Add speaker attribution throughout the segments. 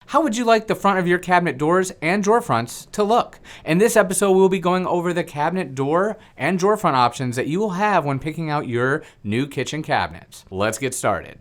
Speaker 1: How would you like the front of your cabinet doors and drawer fronts to look? In this episode, we'll be going over the cabinet door and drawer front options that you will have when picking out your new kitchen cabinets. Let's get started.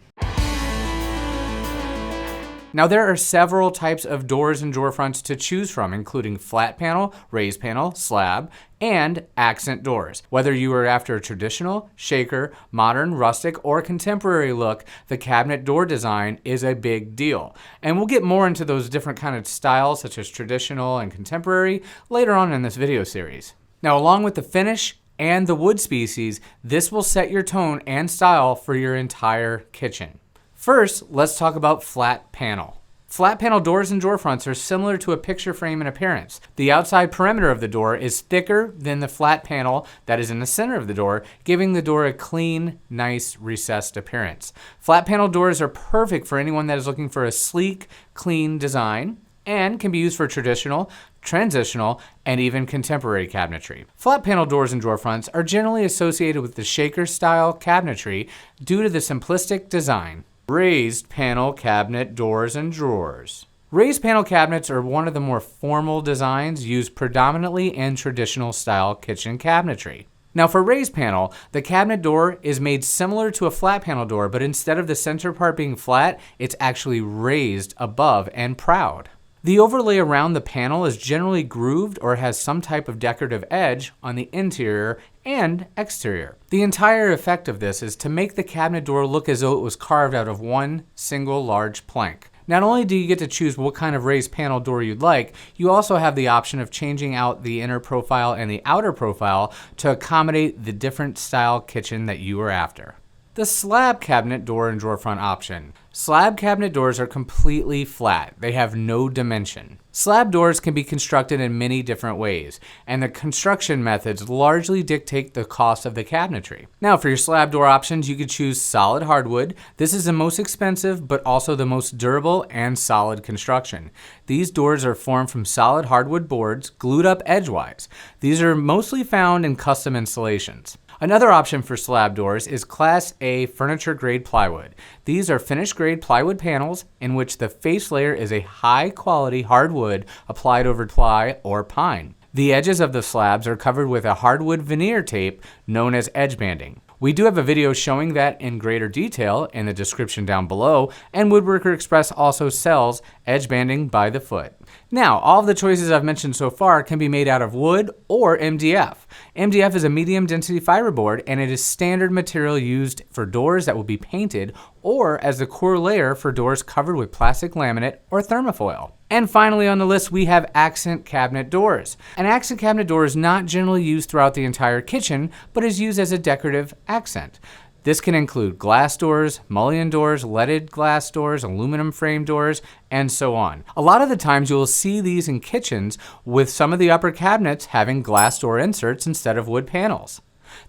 Speaker 1: Now, there are several types of doors and drawer fronts to choose from, including flat panel, raised panel, slab, and accent doors. Whether you are after a traditional, shaker, modern, rustic, or contemporary look, the cabinet door design is a big deal. And we'll get more into those different kind of styles, such as traditional and contemporary, later on in this video series. Now, along with the finish and the wood species, this will set your tone and style for your entire kitchen. First, let's talk about flat panel. Flat panel doors and drawer fronts are similar to a picture frame in appearance. The outside perimeter of the door is thicker than the flat panel that is in the center of the door, giving the door a clean, nice, recessed appearance. Flat panel doors are perfect for anyone that is looking for a sleek, clean design and can be used for traditional, transitional, and even contemporary cabinetry. Flat panel doors and drawer fronts are generally associated with the shaker style cabinetry due to the simplistic design. Raised panel cabinet doors and drawers. Raised panel cabinets are one of the more formal designs used predominantly in traditional style kitchen cabinetry. Now, for raised panel, the cabinet door is made similar to a flat panel door, but instead of the center part being flat, it's actually raised above and proud. The overlay around the panel is generally grooved or has some type of decorative edge on the interior and exterior. The entire effect of this is to make the cabinet door look as though it was carved out of one single large plank. Not only do you get to choose what kind of raised panel door you'd like, you also have the option of changing out the inner profile and the outer profile to accommodate the different style kitchen that you are after. The slab cabinet door and drawer front option. Slab cabinet doors are completely flat. They have no dimension. Slab doors can be constructed in many different ways, and the construction methods largely dictate the cost of the cabinetry. Now, for your slab door options, you could choose solid hardwood. This is the most expensive, but also the most durable and solid construction. These doors are formed from solid hardwood boards, glued up edgewise. These are mostly found in custom installations. Another option for slab doors is Class A furniture grade plywood. These are finished grade plywood panels in which the face layer is a high quality hardwood applied over ply or pine. The edges of the slabs are covered with a hardwood veneer tape known as edge banding. We do have a video showing that in greater detail in the description down below, and Woodworker Express also sells edge banding by the foot. Now, all of the choices I've mentioned so far can be made out of wood or MDF. MDF is a medium density fiberboard, and it is standard material used for doors that will be painted or as the core layer for doors covered with plastic laminate or thermofoil. And finally on the list, we have accent cabinet doors. An accent cabinet door is not generally used throughout the entire kitchen, but is used as a decorative accent. This can include glass doors, mullion doors, leaded glass doors, aluminum frame doors, and so on. A lot of the times you will see these in kitchens with some of the upper cabinets having glass door inserts instead of wood panels.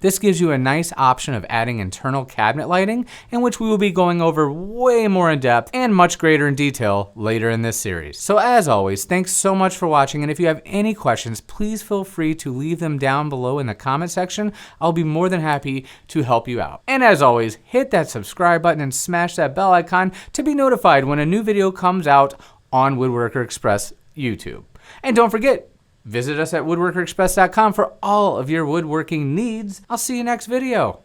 Speaker 1: This gives you a nice option of adding internal cabinet lighting, in which we will be going over way more in depth and much greater in detail later in this series. So as always, thanks so much for watching, and if you have any questions, please feel free to leave them down below in the comment section. I'll be more than happy to help you out. And as always, hit that subscribe button and smash that bell icon to be notified when a new video comes out on Woodworker Express YouTube. And don't forget, visit us at woodworkerexpress.com for all of your woodworking needs. I'll see you next video.